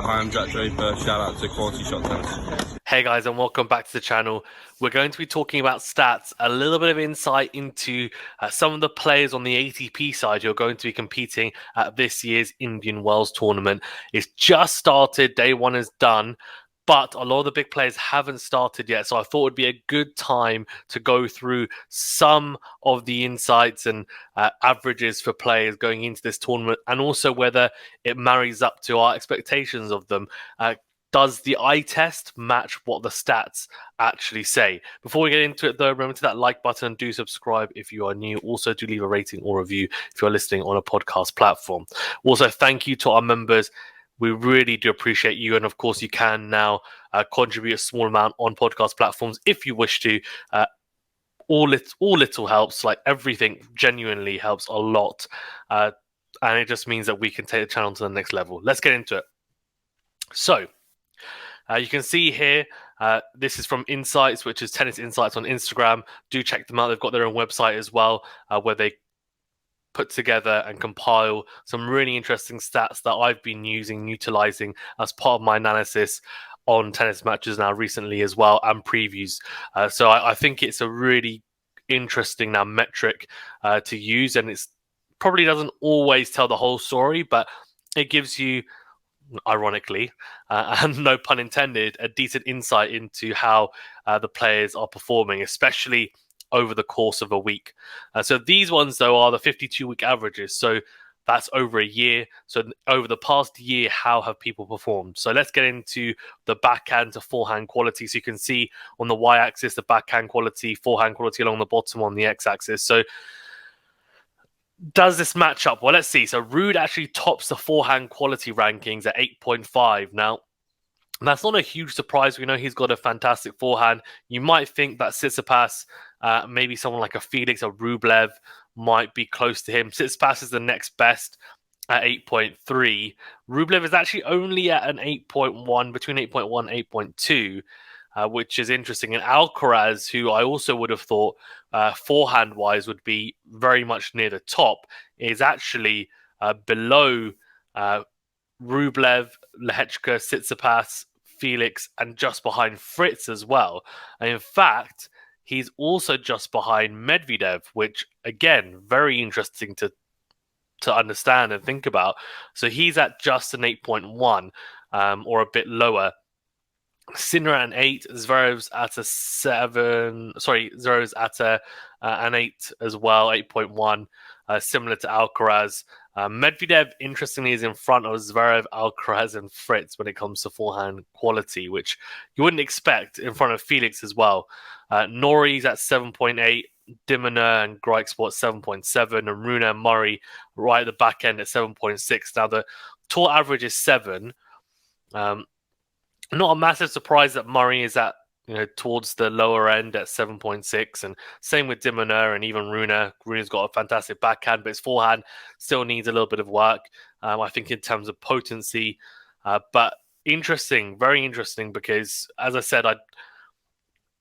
I'm Jack Draper. Shout out to QualityShot Tennis. Hey guys, and welcome back to the channel. We're going to be talking about stats, a little bit of insight into some of the players on the ATP side who are going to be competing at this year's Indian Wells tournament. It's just started, day one is done, but a lot of the big players haven't started yet. So I thought it would be a good time to go through some of the insights and averages for players going into this tournament, and also whether it marries up to our expectations of them. Does the eye test match what the stats actually say? Before we get into it, though, remember to that like button, do subscribe if you are new. Also, do leave a rating or review if you're listening on a podcast platform. Also, thank you to our members. We really do appreciate you. And of course, you can now contribute a small amount on podcast platforms if you wish to. All little helps, like everything genuinely helps a lot. And it just means that we can take the channel to the next level. Let's get into it. So, you can see here, this is from Insights, which is Tennis Insights on Instagram. Do check them out. They've got their own website as well, where they put together and compile some really interesting stats that I've been utilizing as part of my analysis on tennis matches now recently as well, and previews. So I think it's a really interesting now metric to use, and it's probably doesn't always tell the whole story, but it gives you, ironically, and no pun intended, a decent insight into how the players are performing, especially over the course of a week. So these ones, though, are the 52-week averages. So that's over a year. So over the past year, how have people performed? So let's get into the backhand to forehand quality. So you can see on the y-axis, the backhand quality, forehand quality along the bottom on the x-axis. So does this match up? Well, let's see. So Ruud actually tops the forehand quality rankings at 8.5. Now, that's not a huge surprise. We know he's got a fantastic forehand. You might think that Tsitsipas, maybe someone like a Felix or Rublev might be close to him. Tsitsipas is the next best at 8.3. Rublev is actually only at an 8.1, between 8.1 and 8.2. Which is interesting. And Alcaraz, who I also would have thought forehand-wise would be very much near the top, is actually below Rublev, Lehechka, Tsitsipas, Felix, and just behind Fritz as well. And in fact, he's also just behind Medvedev, which, again, very interesting to understand and think about. So he's at just an 8.1 or a bit lower. Sinner at an 8, Zverev's at a 7. Sorry, Zverev's at an 8 as well, 8.1, similar to Alcaraz. Medvedev, interestingly, is in front of Zverev, Alcaraz, and Fritz when it comes to forehand quality, which you wouldn't expect, in front of Felix as well. Norrie's at 7.8, Diminer and Gryksport 7.7, and Rune and Murray right at the back end at 7.6. Now, the tour average is 7. Not a massive surprise that Murray is at, towards the lower end at 7.6, and same with Diminer and even Rune. Rune's got a fantastic backhand, but his forehand still needs a little bit of work, I think, in terms of potency. But interesting, very interesting, because, as I said,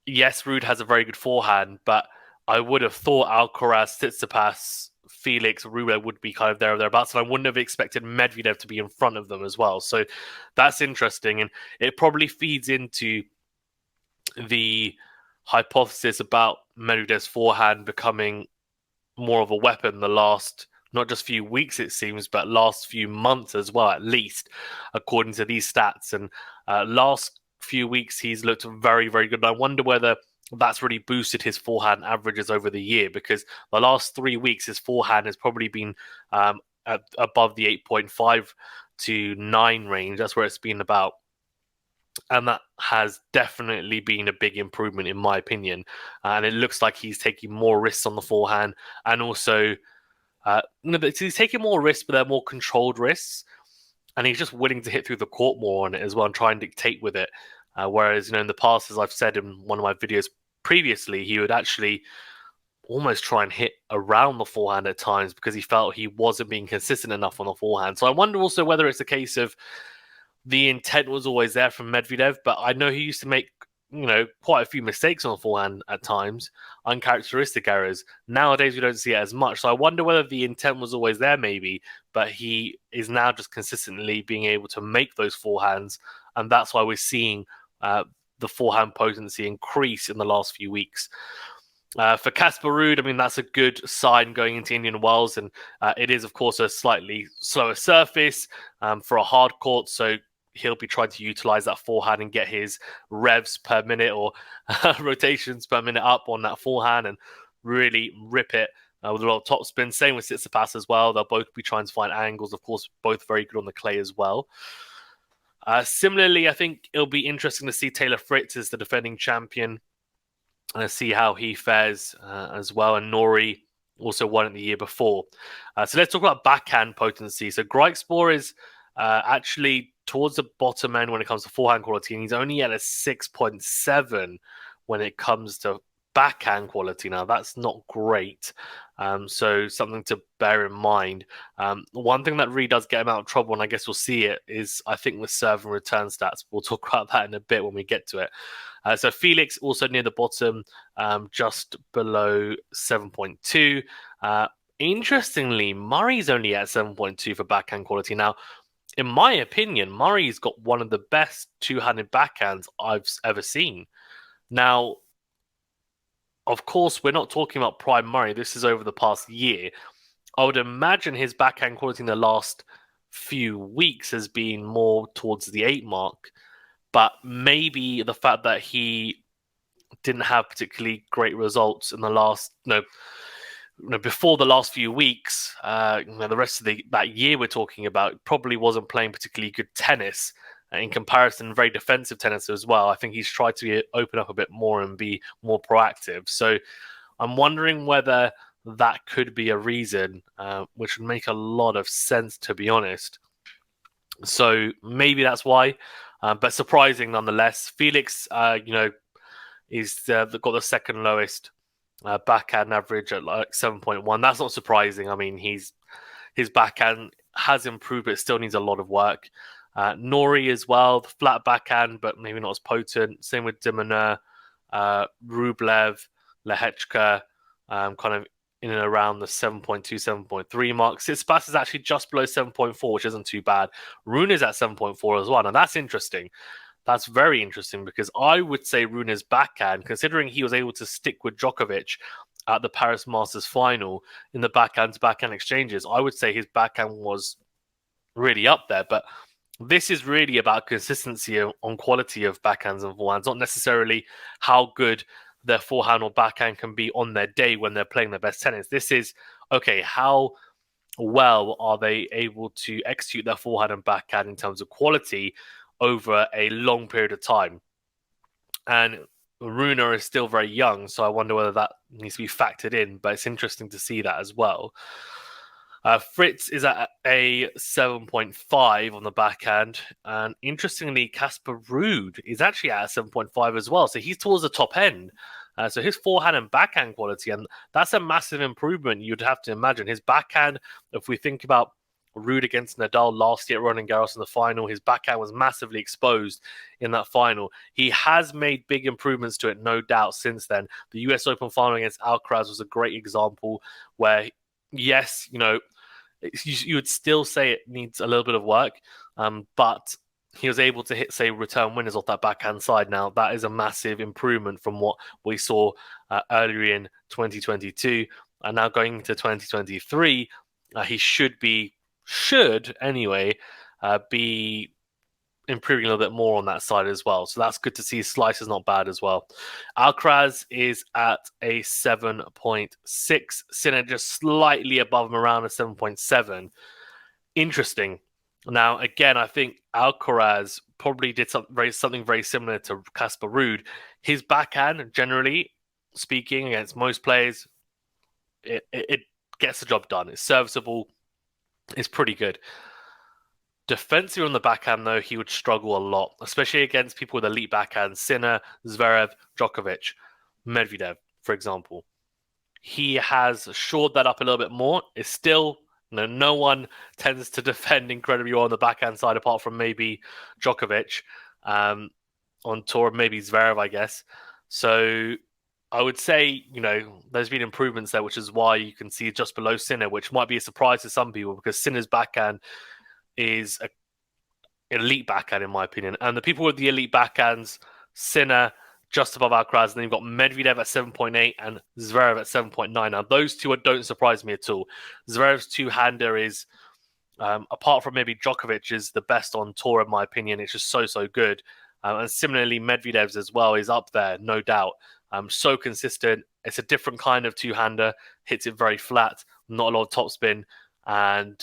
yes, Ruud has a very good forehand, but I would have thought Alcaraz, Tsitsipas, Felix, Rublev would be kind of there or thereabouts, and I wouldn't have expected Medvedev to be in front of them as well. So that's interesting, and it probably feeds into the hypothesis about Medvedev's forehand becoming more of a weapon the last, not just few weeks, it seems, but last few months as well, at least, according to these stats. And last few weeks, he's looked very, very good. And I wonder whether that's really boosted his forehand averages over the year, because the last 3 weeks, his forehand has probably been above the 8.5 to 9 range. That's where it's been about. And that has definitely been a big improvement, in my opinion. And it looks like he's taking more risks on the forehand. And also, he's taking more risks, but they're more controlled risks. And he's just willing to hit through the court more on it as well and try and dictate with it. Whereas, in the past, as I've said in one of my videos previously, he would actually almost try and hit around the forehand at times because he felt he wasn't being consistent enough on the forehand. So I wonder also whether it's a case of the intent was always there from Medvedev, but I know he used to make quite a few mistakes on the forehand at times, uncharacteristic errors. Nowadays, we don't see it as much. So I wonder whether the intent was always there, maybe, but he is now just consistently being able to make those forehands. And that's why we're seeing the forehand potency increase in the last few weeks. For Casper Ruud, I mean, that's a good sign going into Indian Wells. And it is, of course, a slightly slower surface for a hard court. So he'll be trying to utilize that forehand and get his revs per minute or rotations per minute up on that forehand and really rip it with a lot of topspin. Same with Tsitsipas as well. They'll both be trying to find angles. Of course, both very good on the clay as well. Similarly, I think it'll be interesting to see Taylor Fritz as the defending champion and see how he fares as well. And Nori also won it the year before. So let's talk about backhand potency. So Grykspor is actually towards the bottom end when it comes to forehand quality, and he's only at a 6.7 when it comes to backhand quality. Now, that's not great. So something to bear in mind. One thing that really does get him out of trouble, and I guess we'll see it, is I think with serve and return stats. We'll talk about that in a bit when we get to it. So Felix also near the bottom, just below 7.2. Interestingly, Murray's only at 7.2 for backhand quality. Now, in my opinion, Murray's got one of the best two-handed backhands I've ever seen. Now, of course, we're not talking about prime Murray. This is over the past year. I would imagine his backhand quality in the last few weeks has been more towards the 8 mark. But maybe the fact that he didn't have particularly great results in the last, before the last few weeks, the rest of that year we're talking about, probably wasn't playing particularly good tennis. In comparison, very defensive tennis as well. I think he's tried to open up a bit more and be more proactive. So I'm wondering whether that could be a reason, which would make a lot of sense, to be honest. So maybe that's why. But surprising nonetheless. Felix, is got the second lowest backhand average at like 7.1. That's not surprising. I mean, his backhand has improved, but it still needs a lot of work. Nori as well, the flat backhand, but maybe not as potent. Same with Dimoneur, Rublev, Lehechka, kind of in and around the 7.2, 7.3 mark. Tsitsipas is actually just below 7.4, which isn't too bad. Rune is at 7.4 as well. Now, that's interesting. That's very interesting because I would say Rune's backhand, considering he was able to stick with Djokovic at the Paris Masters final in the backhand-to-backhand exchanges, I would say his backhand was really up there. But this is really about consistency on quality of backhands and forehands, not necessarily how good their forehand or backhand can be on their day when they're playing their best tennis. This is, okay, how well are they able to execute their forehand and backhand in terms of quality over a long period of time? And Rune is still very young, so I wonder whether that needs to be factored in, but it's interesting to see that as well. Fritz is at a 7.5 on the backhand. And interestingly, Casper Ruud is actually at a 7.5 as well. So he's towards the top end. So his forehand and backhand quality, and that's a massive improvement. You'd have to imagine his backhand, if we think about Ruud against Nadal last year at Roland Garros in the final, his backhand was massively exposed in that final. He has made big improvements to it, no doubt, since then. The US Open final against Alcaraz was a great example where, yes, you would still say it needs a little bit of work, but he was able to hit, say, return winners off that backhand side. Now, that is a massive improvement from what we saw earlier in 2022. And now going into 2023, he should be improving a little bit more on that side as well. So that's good to see. Slice is not bad as well. Alcaraz is at a 7.6. Sinner just slightly above him, around a 7.7. Interesting. Now, again, I think Alcaraz probably did something very similar to Casper Ruud. His backhand, generally speaking, against most players, it gets the job done. It's serviceable. It's pretty good. Defensively on the backhand, though, he would struggle a lot, especially against people with elite backhands. Sinner, Zverev, Djokovic, Medvedev, for example. He has shored that up a little bit more. It's still, no one tends to defend incredibly well on the backhand side apart from maybe Djokovic. on tour, maybe Zverev, I guess. So I would say, there's been improvements there, which is why you can see just below Sinner, which might be a surprise to some people because Sinner's backhand is an elite backhand, in my opinion. And the people with the elite backhands, Sinner just above Alcaraz, and then you've got Medvedev at 7.8 and Zverev at 7.9. Now, those two don't surprise me at all. Zverev's two-hander is, apart from maybe Djokovic, is the best on tour, in my opinion. It's just so good. And similarly, Medvedev's as well is up there, no doubt. So consistent. It's a different kind of two-hander. Hits it very flat, not a lot of topspin, and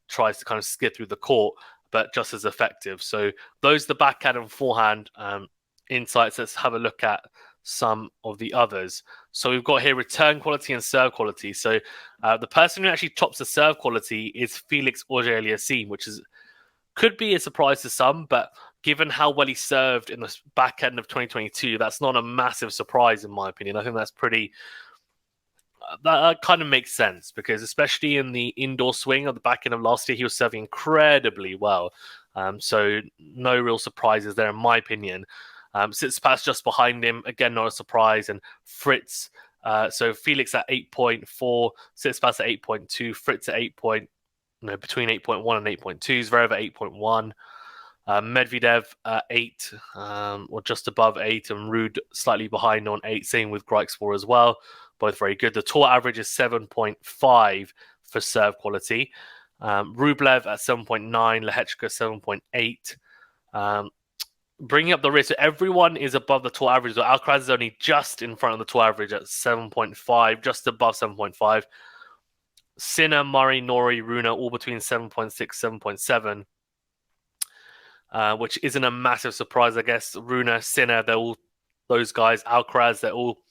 tries to kind of skid through the court, but just as effective. So those are the backhand and forehand insights. Let's have a look at some of the others. So we've got here return quality and serve quality. So the person who actually tops the serve quality is Felix Auger-Aliassime, which could be a surprise to some, but given how well he served in the back end of 2022, that's not a massive surprise in my opinion. I think that's pretty. That kind of makes sense because especially in the indoor swing at the back end of last year, he was serving incredibly well. So no real surprises there in my opinion. Tsitsipas just behind him, again, not a surprise. And Fritz, so Felix at 8.4, Tsitsipas at 8.2, Fritz at 8. Between 8.1 and 8.2, Zverev at 8.1, Medvedev at 8, or just above 8, and Ruud slightly behind on 8, same with Greixspor as well. Both very good. The tour average is 7.5 for serve quality. Rublev at 7.9, Lehechka 7.8. Bringing up the wrist, so everyone is above the tour average. So Alcaraz is only just in front of the tour average at 7.5, just above 7.5. Sinner, Murray, Norrie, Rune, all between 7.6, 7.7, which isn't a massive surprise, I guess. Rune, Sinner, they're all those guys. Alcaraz, they're all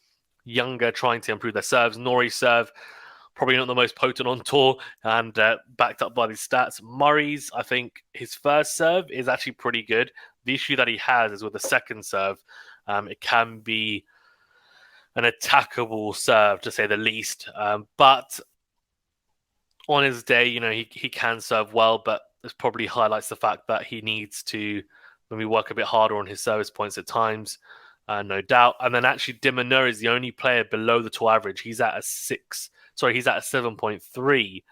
younger, trying to improve their serves. Norrie's serve, probably not the most potent on tour, and backed up by these stats. Murray's, I think, his first serve is actually pretty good. The issue that he has is with the second serve. It can be an attackable serve, to say the least. But on his day, he can serve well, but this probably highlights the fact that he needs to maybe work a bit harder on his service points at times, no doubt. And then actually, De Minaur is the only player below the tour average. He's at a 6. Sorry, he's at a 7.3,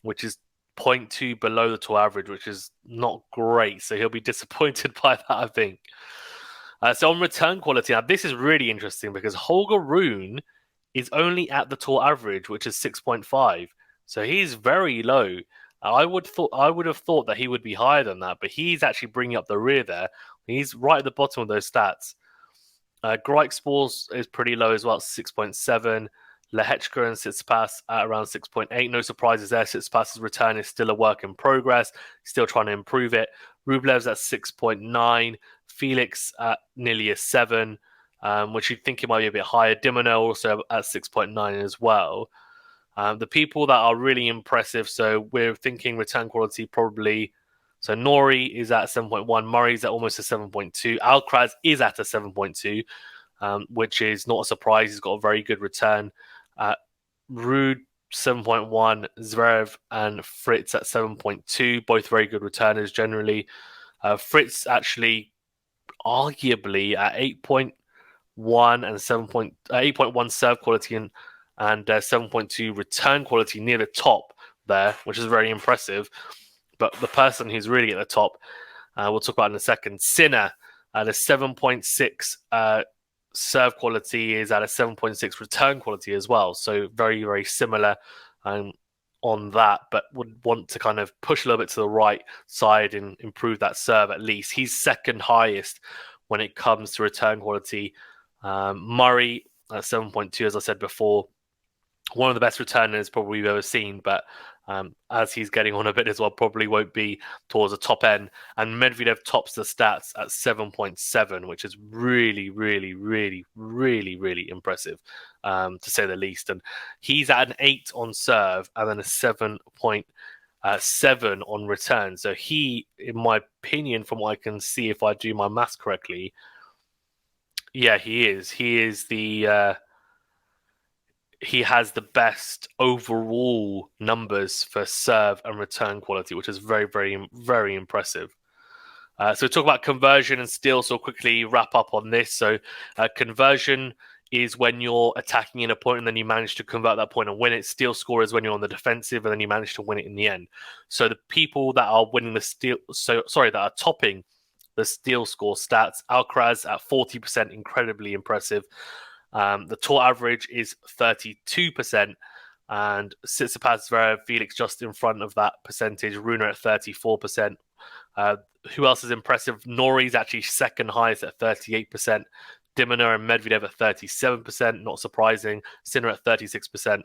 which is 0.2 below the tour average, which is not great. So he'll be disappointed by that, I think. So on return quality, now this is really interesting because Holger Rune is only at the tour average, which is 6.5. So he's very low. I would have thought that he would be higher than that, but he's actually bringing up the rear there. He's right at the bottom of those stats. Greixspor is pretty low as well, 6.7. Lehechka and Tsitsipas at around 6.8. No surprises there. Tsitsipas's return is still a work in progress. He's still trying to improve it. Rublev's at 6.9. Felix at nearly a 7, which you'd think it might be a bit higher. De Minaur also at 6.9 as well. The people that are really impressive, so we're thinking return quality probably. So Norrie is at 7.1, Murray's at almost a 7.2, Alcaraz is at a 7.2, which is not a surprise. He's got a very good return. Ruud 7.1, Zverev and Fritz at 7.2, both very good returners generally. Fritz actually arguably at 8.1 and 8.1 serve quality and 7.2 return quality near the top there, which is very impressive. But the person who's really at the top, we'll talk about in a second, Sinner at a 7.6 serve quality is at a 7.6 return quality as well. So very, very similar on that, but would want to kind of push a little bit to the right side and improve that serve at least. He's second highest when it comes to return quality. Murray at 7.2, as I said before, one of the best returners probably we've ever seen, but as he's getting on a bit as well, probably won't be towards the top end. And Medvedev tops the stats at 7.7, which is really, really, really, really, really impressive, to say the least. And he's at an 8 on serve and then a 7.7 on return. So he, in my opinion, from what I can see, if I do my maths correctly, yeah, he is. He is the... he has the best overall numbers for serve and return quality, which is very, very, very impressive. So talk about conversion and steal. So quickly wrap up on this. So conversion is when you're attacking in a point and then you manage to convert that point and win it. Steal score is when you're on the defensive and then you manage to win it in the end. So the people that are winning the steal, that are topping the steal score stats, Alcaraz at 40%, incredibly impressive. The tour average is 32%. And Tsitsipas, Zverev, Felix just in front of that percentage. Rune at 34%. Who else is impressive? Nori's actually second highest at 38%. Dimona and Medvedev at 37%, not surprising. Sinner at 36%.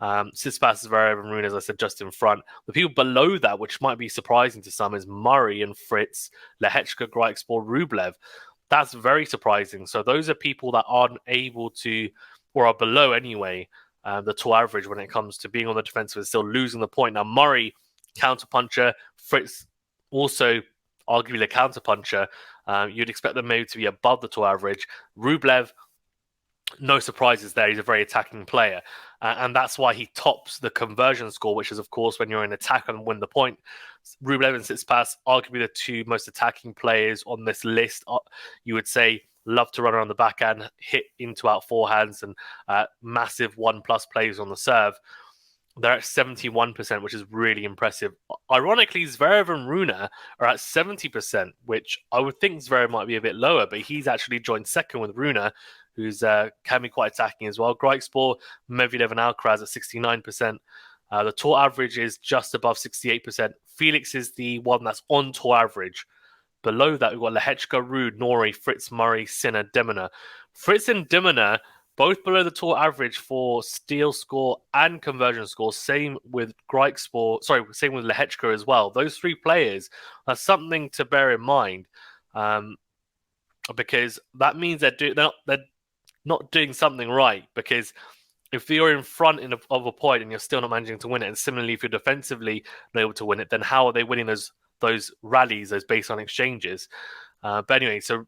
Tsitsipas, Zverev, and Rune, as I said, just in front. The people below that, which might be surprising to some, is Murray and Fritz, Lehechka, Grykspor, Rublev. That's very surprising. So those are people that aren't able to, or are below anyway, the tour average when it comes to being on the defensive and still losing the point. Now, Murray, counterpuncher. Fritz, also arguably a counterpuncher. You'd expect them maybe to be above the tour average. Rublev, no surprises there. He's a very attacking player. And that's why he tops the conversion score, which is, of course, when you're in attack and win the point. Rublev and Tsitsipas, arguably the two most attacking players on this list. You would say love to run around the backhand, hit into out forehands, and massive 1+ plays on the serve. They're at 71%, which is really impressive. Ironically, Zverev and Rune are at 70%, which I would think Zverev might be a bit lower, but he's actually joined second with Rune, who's can be quite attacking as well. Grykspor, Medvedev, and Alcaraz at 69%. The tour average is just above 68%. Felix is the one that's on tour average. Below that, we've got Lehechka, Ruud, Norrie, Fritz, Murray, Sinner, Demona. Fritz and Demona, both below the tour average for steal score and conversion score. Same with same with Lehechka as well. Those three players are something to bear in mind, because that means they're not doing something right. Because if you're in front of a point and you're still not managing to win it, and similarly if you're defensively not able to win it, then how are they winning those rallies, those baseline exchanges? But anyway, so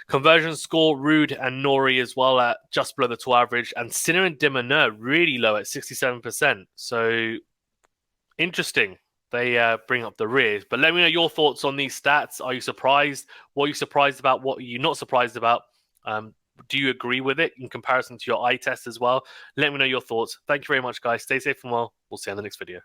conversion score, Ruud and Norrie as well at just below the tour average, and Sinner and Dimmer really low at 67%. So interesting. They bring up the rears. But let me know your thoughts on these stats. Are you surprised? What are you surprised about? What are you not surprised about? Do you agree with it in comparison to your eye test as well? Let me know your thoughts. Thank you very much, guys. Stay safe and well. We'll see you in the next video.